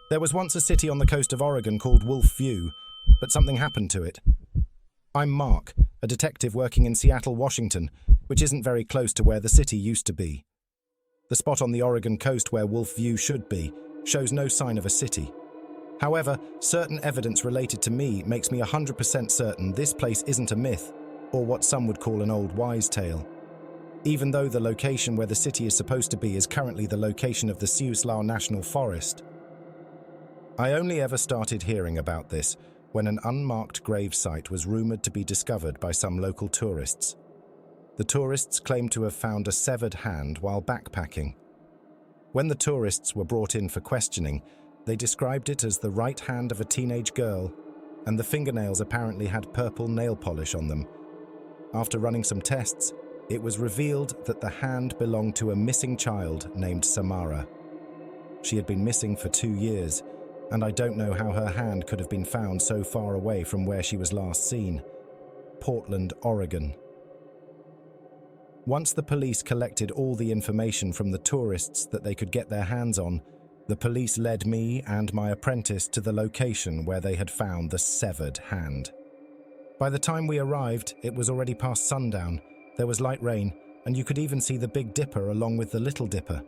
There was once a city on the coast of Oregon called Wolf View, but something happened to it. I'm Mark, a detective working in Seattle, Washington, which isn't very close to where the city used to be. The spot on the Oregon coast where Wolf View should be shows no sign of a city. However, certain evidence related to me makes me 100% certain this place isn't a myth, or what some would call an old wise tale. Even though the location where the city is supposed to be is currently the location of the Siuslaw National Forest. I only ever started hearing about this when an unmarked grave site was rumored to be discovered by some local tourists. The tourists claimed to have found a severed hand while backpacking. When the tourists were brought in for questioning, they described it as the right hand of a teenage girl, and the fingernails apparently had purple nail polish on them. After running some tests, it was revealed that the hand belonged to a missing child named Samara. She had been missing for 2 years, and I don't know how her hand could have been found so far away from where she was last seen. Portland, Oregon. Once the police collected all the information from the tourists that they could get their hands on, the police led me and my apprentice to the location where they had found the severed hand. By the time we arrived, it was already past sundown, there was light rain, and you could even see the Big Dipper along with the Little Dipper.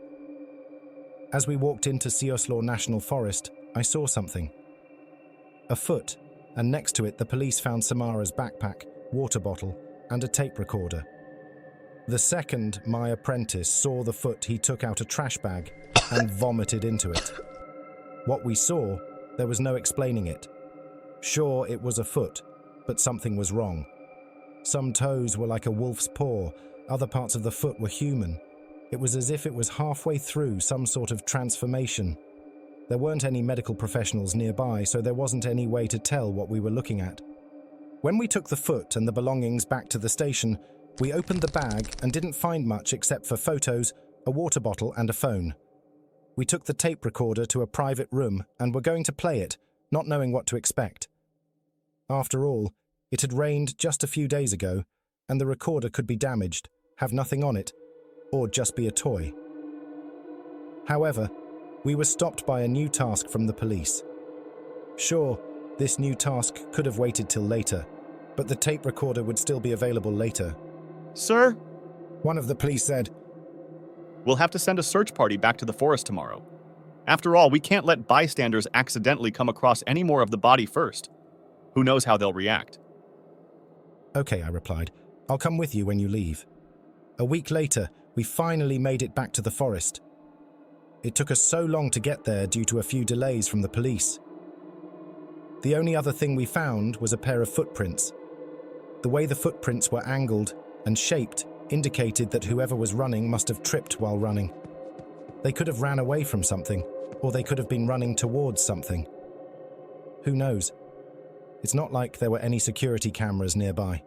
As we walked into Siuslaw National Forest, I saw something. A foot, and next to it the police found Samara's backpack, water bottle, and a tape recorder. The second my apprentice saw the foot, he took out a trash bag and vomited into it. What we saw, there was no explaining it. Sure, it was a foot, but something was wrong. Some toes were like a wolf's paw, other parts of the foot were human. It was as if it was halfway through some sort of transformation. There weren't any medical professionals nearby, so there wasn't any way to tell what we were looking at. When we took the foot and the belongings back to the station, we opened the bag and didn't find much except for photos, a water bottle and a phone. We took the tape recorder to a private room and were going to play it, not knowing what to expect. After all, it had rained just a few days ago, and the recorder could be damaged, have nothing on it, or just be a toy. However, we were stopped by a new task from the police. Sure, this new task could have waited till later, but the tape recorder would still be available later. Sir? One of the police said, We'll have to send a search party back to the forest tomorrow. After all, we can't let bystanders accidentally come across any more of the body first. Who knows how they'll react? Okay, I replied. I'll come with you when you leave. A week later, we finally made it back to the forest. It took us so long to get there due to a few delays from the police. The only other thing we found was a pair of footprints. The way the footprints were angled and shaped indicated that whoever was running must have tripped while running. They could have ran away from something, or they could have been running towards something. Who knows? It's not like there were any security cameras nearby.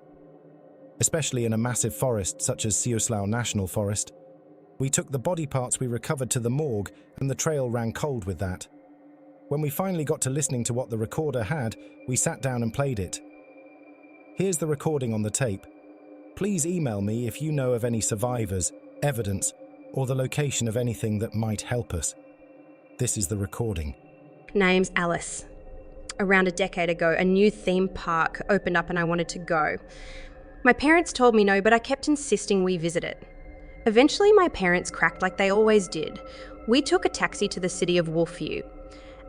Especially in a massive forest such as Siuslaw National Forest. We took the body parts we recovered to the morgue, and the trail ran cold with that. When we finally got to listening to what the recorder had, we sat down and played it. Here's the recording on the tape. Please email me if you know of any survivors, evidence, or the location of anything that might help us. This is the recording. Name's Alice. Around a decade ago, a new theme park opened up and I wanted to go. My parents told me no, but I kept insisting we visit it. Eventually, my parents cracked like they always did. We took a taxi to the city of Wolfview.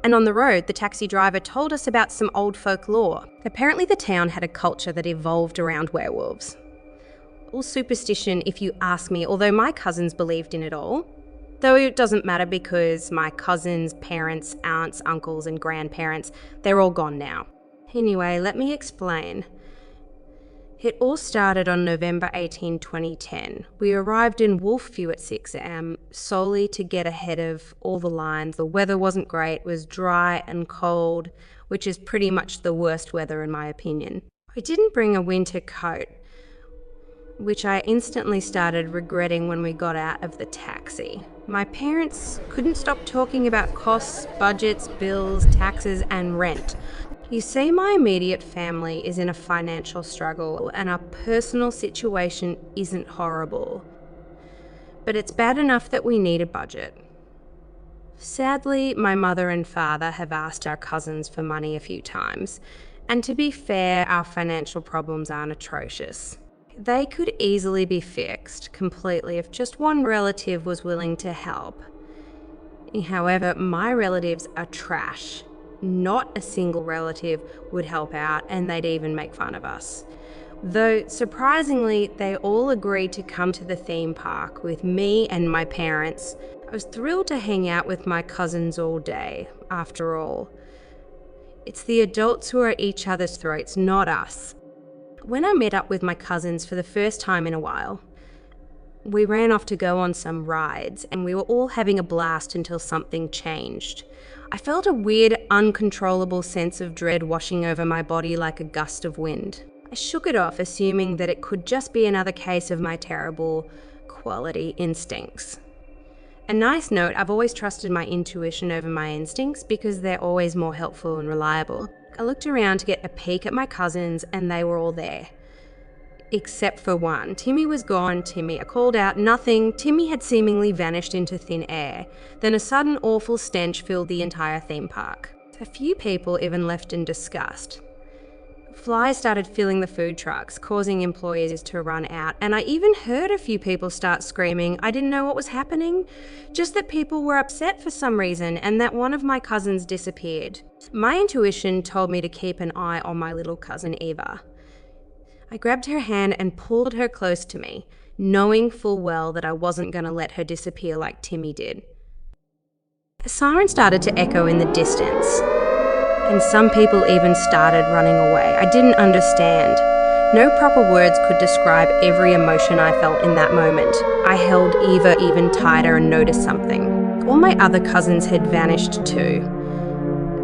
And on the road, the taxi driver told us about some old folklore. Apparently, the town had a culture that evolved around werewolves. All superstition, if you ask me, although my cousins believed in it all. Though it doesn't matter because my cousins, parents, aunts, uncles, and grandparents, they're all gone now. Anyway, let me explain. It all started on November 18, 2010. We arrived in Wolfview at 6 a.m. solely to get ahead of all the lines. The weather wasn't great, it was dry and cold, which is pretty much the worst weather in my opinion. I didn't bring a winter coat, which I instantly started regretting when we got out of the taxi. My parents couldn't stop talking about costs, budgets, bills, taxes, and rent. You see, my immediate family is in a financial struggle and our personal situation isn't horrible. But it's bad enough that we need a budget. Sadly, my mother and father have asked our cousins for money a few times, and to be fair, our financial problems aren't atrocious. They could easily be fixed completely if just one relative was willing to help. However, my relatives are trash. Not a single relative would help out, and they'd even make fun of us. Though, surprisingly, they all agreed to come to the theme park with me and my parents. I was thrilled to hang out with my cousins all day, after all. It's the adults who are at each other's throats, not us. When I met up with my cousins for the first time in a while, we ran off to go on some rides, and we were all having a blast until something changed. I felt a weird, uncontrollable sense of dread washing over my body like a gust of wind. I shook it off, assuming that it could just be another case of my terrible quality instincts. A nice note, I've always trusted my intuition over my instincts because they're always more helpful and reliable. I looked around to get a peek at my cousins, and they were all there. Except for one. Timmy was gone. I called out, nothing. Timmy had seemingly vanished into thin air. Then a sudden awful stench filled the entire theme park. A few people even left in disgust. Flies started filling the food trucks, causing employees to run out, and I even heard a few people start screaming. I didn't know what was happening, just that people were upset for some reason and that one of my cousins disappeared. My intuition told me to keep an eye on my little cousin Eva. I grabbed her hand and pulled her close to me, knowing full well that I wasn't going to let her disappear like Timmy did. A siren started to echo in the distance, and some people even started running away. I didn't understand. No proper words could describe every emotion I felt in that moment. I held Eva even tighter and noticed something. All my other cousins had vanished too.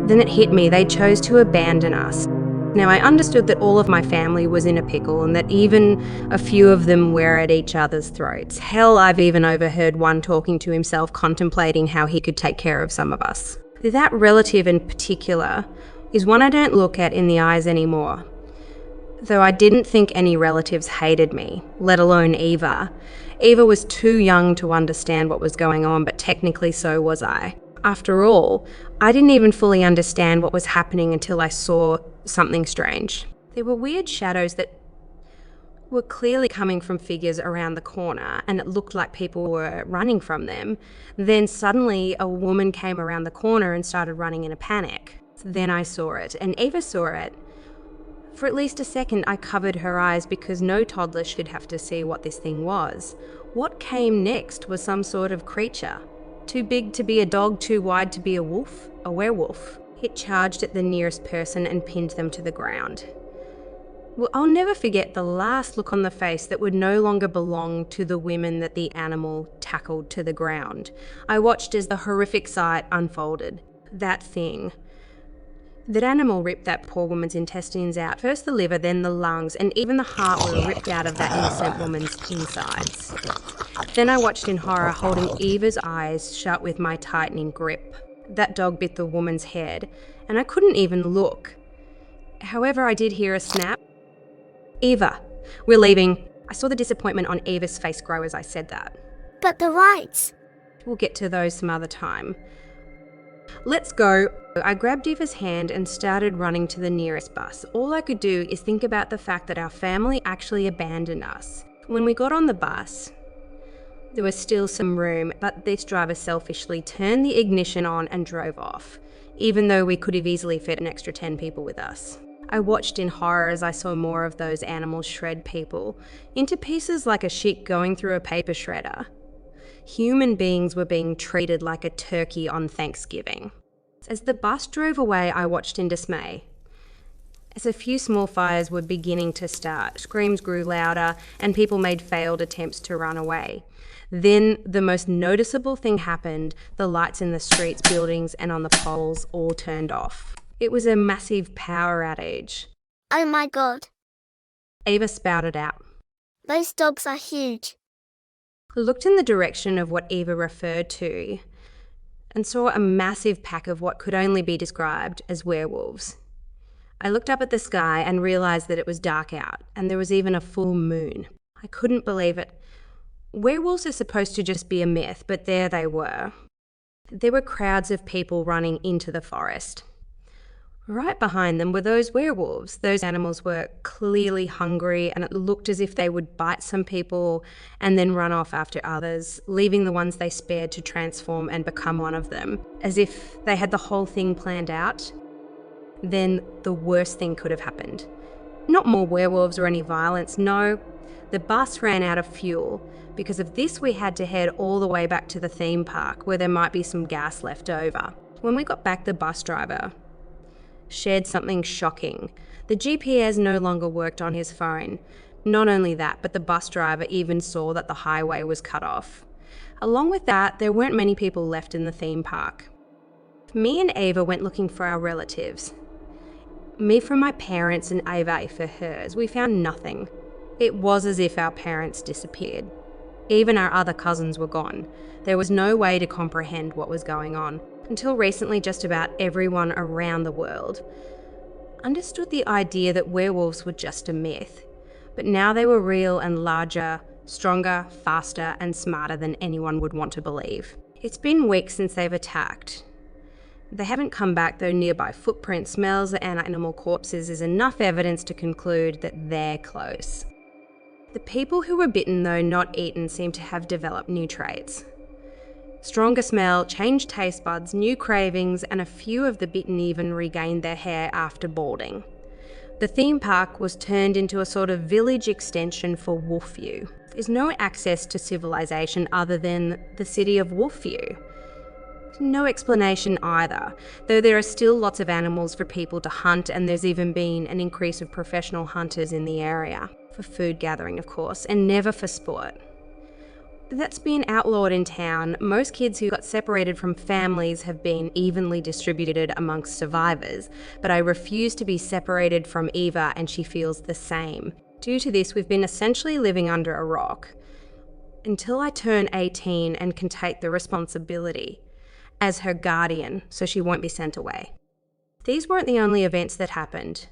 Then it hit me, they chose to abandon us. Now, I understood that all of my family was in a pickle and that even a few of them were at each other's throats. Hell, I've even overheard one talking to himself, contemplating how he could take care of some of us. That relative in particular is one I don't look at in the eyes anymore. Though I didn't think any relatives hated me, let alone Eva. Eva was too young to understand what was going on, but technically so was I. After all, I didn't even fully understand what was happening until I saw something strange. There were weird shadows that were clearly coming from figures around the corner, and it looked like people were running from them. Then suddenly a woman came around the corner and started running in a panic. Then I saw it, and Eva saw it. For at least a second I covered her eyes because no toddler should have to see what this thing was. What came next was some sort of creature. Too big to be a dog, too wide to be a wolf, a werewolf. It charged at the nearest person and pinned them to the ground. Well, I'll never forget the last look on the face that would no longer belong to the women that the animal tackled to the ground. I watched as the horrific sight unfolded. That animal ripped that poor woman's intestines out. First the liver, then the lungs, and even the heart were ripped out of that innocent woman's insides. Then I watched in horror, holding Eva's eyes shut with my tightening grip. That dog bit the woman's head, and I couldn't even look. However, I did hear a snap. Eva, we're leaving. I saw the disappointment on Eva's face grow as I said that. But the rights. We'll get to those some other time. Let's go. I grabbed Eva's hand and started running to the nearest bus. All I could do is think about the fact that our family actually abandoned us. When we got on the bus, there was still some room, but this driver selfishly turned the ignition on and drove off, even though we could have easily fit an extra 10 people with us. I watched in horror as I saw more of those animals shred people into pieces like a sheep going through a paper shredder. Human beings were being treated like a turkey on Thanksgiving. As the bus drove away, I watched in dismay. As a few small fires were beginning to start, screams grew louder and people made failed attempts to run away. Then the most noticeable thing happened. The lights in the streets, buildings, and on the poles all turned off. It was a massive power outage. Oh my god. Eva spouted out. Those dogs are huge. I looked in the direction of what Eva referred to and saw a massive pack of what could only be described as werewolves. I looked up at the sky and realised that it was dark out, and there was even a full moon. I couldn't believe it. Werewolves are supposed to just be a myth, but there they were. There were crowds of people running into the forest. Right behind them were those werewolves. Those animals were clearly hungry, and it looked as if they would bite some people and then run off after others, leaving the ones they spared to transform and become one of them, as if they had the whole thing planned out. Then the worst thing could have happened. Not more werewolves or any violence, no. The bus ran out of fuel. Because of this, we had to head all the way back to the theme park, where there might be some gas left over. When we got back, the bus driver shared something shocking. The GPS no longer worked on his phone. Not only that, but the bus driver even saw that the highway was cut off. Along with that, there weren't many people left in the theme park. Me and Ava went looking for our relatives. Me for my parents and Ava for hers. We found nothing. It was as if our parents disappeared. Even our other cousins were gone. There was no way to comprehend what was going on. Until recently, just about everyone around the world understood the idea that werewolves were just a myth. But now they were real and larger, stronger, faster, and smarter than anyone would want to believe. It's been weeks since they've attacked. They haven't come back, though nearby footprint smells and animal corpses is enough evidence to conclude that they're close. The people who were bitten, though not eaten, seem to have developed new traits. Stronger smell, changed taste buds, new cravings, and a few of the bitten even regained their hair after balding. The theme park was turned into a sort of village extension for Wolfview. There's no access to civilization other than the city of Wolfview. No explanation either, though there are still lots of animals for people to hunt, and there's even been an increase of professional hunters in the area. For food gathering, of course, and never for sport. That's been outlawed in town. Most kids who got separated from families have been evenly distributed amongst survivors, but I refuse to be separated from Eva, and she feels the same. Due to this, we've been essentially living under a rock until I turn 18 and can take the responsibility as her guardian, so she won't be sent away. These weren't the only events that happened.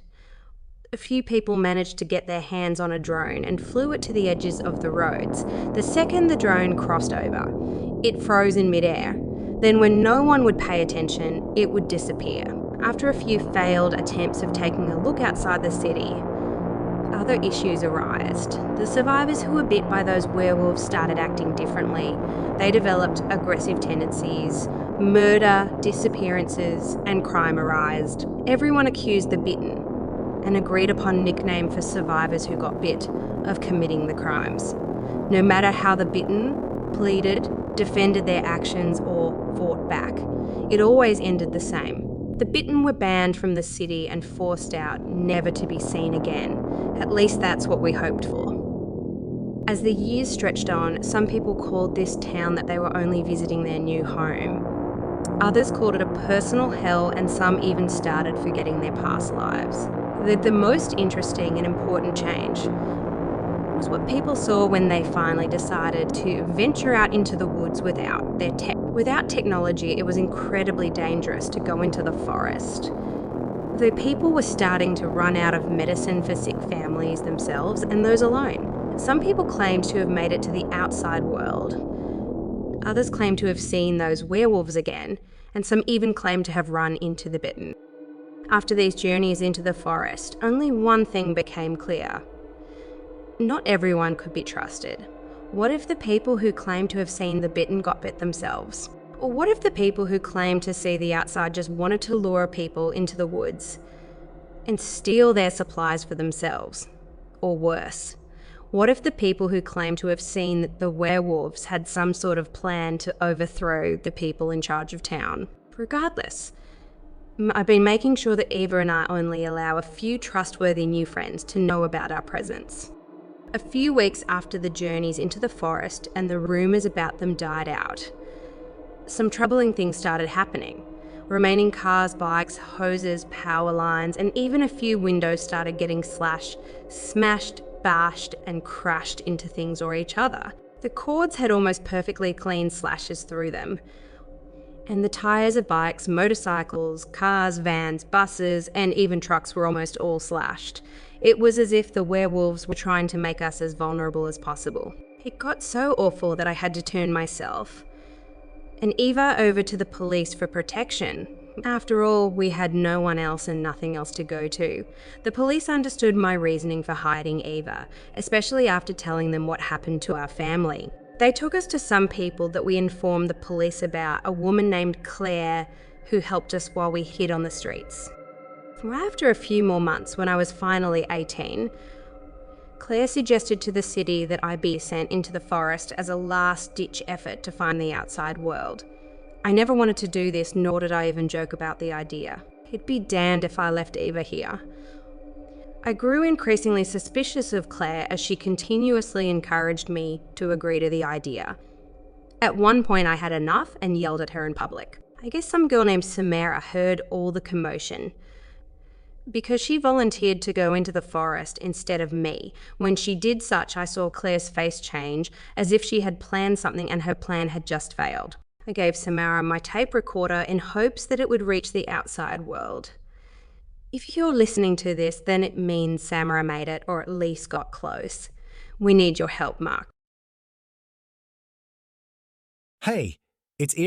A few people managed to get their hands on a drone and flew it to the edges of the roads. The second the drone crossed over, it froze in midair. Then when no one would pay attention, it would disappear. After a few failed attempts of taking a look outside the city, other issues arose. The survivors who were bit by those werewolves started acting differently. They developed aggressive tendencies. Murder, disappearances, and crime arose. Everyone accused the bitten, an agreed upon nickname for survivors who got bit, of committing the crimes. No matter how the bitten pleaded, defended their actions, or fought back, it always ended the same. The bitten were banned from the city and forced out, never to be seen again. At least that's what we hoped for. As the years stretched on, some people called this town that they were only visiting their new home. Others called it a personal hell, and some even started forgetting their past lives. The most interesting and important change was what people saw when they finally decided to venture out into the woods without their tech. Without technology, it was incredibly dangerous to go into the forest. Though people were starting to run out of medicine for sick families themselves and those alone. Some people claimed to have made it to the outside world. Others claimed to have seen those werewolves again, and some even claimed to have run into the bitten. After these journeys into the forest, only one thing became clear. Not everyone could be trusted. What if the people who claimed to have seen the bitten got bit themselves? Or what if the people who claimed to see the outside just wanted to lure people into the woods and steal their supplies for themselves? Or worse, what if the people who claimed to have seen the werewolves had some sort of plan to overthrow the people in charge of town? Regardless, I've been making sure that Eva and I only allow a few trustworthy new friends to know about our presence. A few weeks after the journeys into the forest and the rumours about them died out, some troubling things started happening. Remaining cars, bikes, hoses, power lines, and even a few windows started getting smashed, bashed, and crashed into things or each other. The cords had almost perfectly clean slashes through them, and the tyres of bikes, motorcycles, cars, vans, buses, and even trucks were almost all slashed. It was as if the werewolves were trying to make us as vulnerable as possible. It got so awful that I had to turn myself and Eva over to the police for protection. After all, we had no one else and nothing else to go to. The police understood my reasoning for hiding Eva, especially after telling them what happened to our family. They took us to some people that we informed the police about, a woman named Claire who helped us while we hid on the streets. After a few more months, when I was finally 18, Claire suggested to the city that I be sent into the forest as a last-ditch effort to find the outside world. I never wanted to do this, nor did I even joke about the idea. It'd be damned if I left Eva here. I grew increasingly suspicious of Claire as she continuously encouraged me to agree to the idea. At one point I had enough and yelled at her in public. I guess some girl named Samara heard all the commotion, because she volunteered to go into the forest instead of me. When she did such, I saw Claire's face change, as if she had planned something and her plan had just failed. I gave Samara my tape recorder in hopes that it would reach the outside world. If you're listening to this, then it means Samara made it, or at least got close. We need your help, Mark. Hey, it's Eerie.